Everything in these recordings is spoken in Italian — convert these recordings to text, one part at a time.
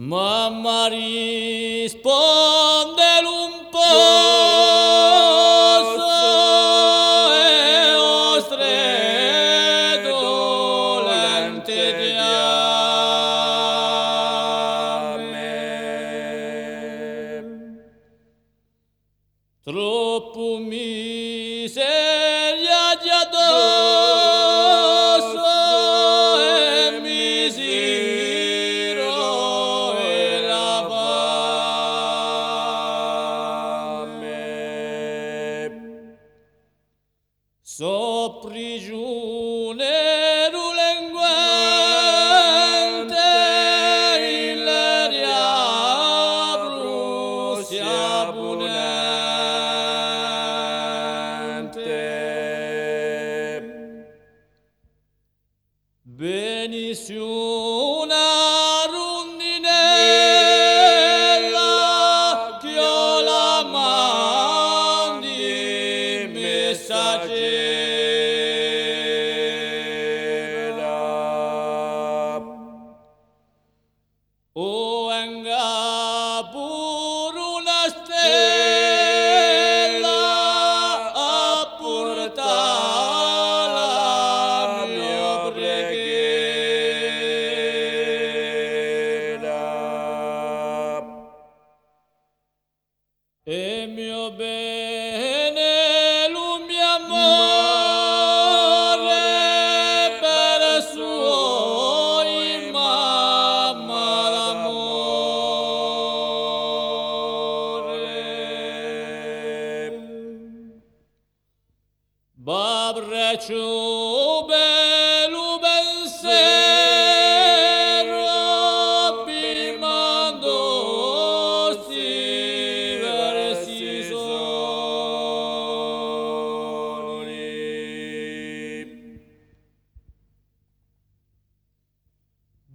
Mamma risponde un pozo e ostre dolente diame. Troppo miseria già addosso e misero e la fame. So prigioniero linguente in l'aria Prussia punente. Benissimo una rondinella che ho la man di messaggera. O venga pur una stella a portare la mia preghiera. E mio bene, lui mi amore per suoi mamma l'amore. Babreccio bello pensiero mi mandò sti versi soli,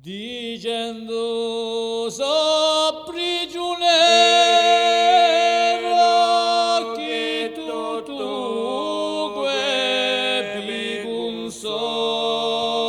dicendo so prigioniero che tu mi consoli.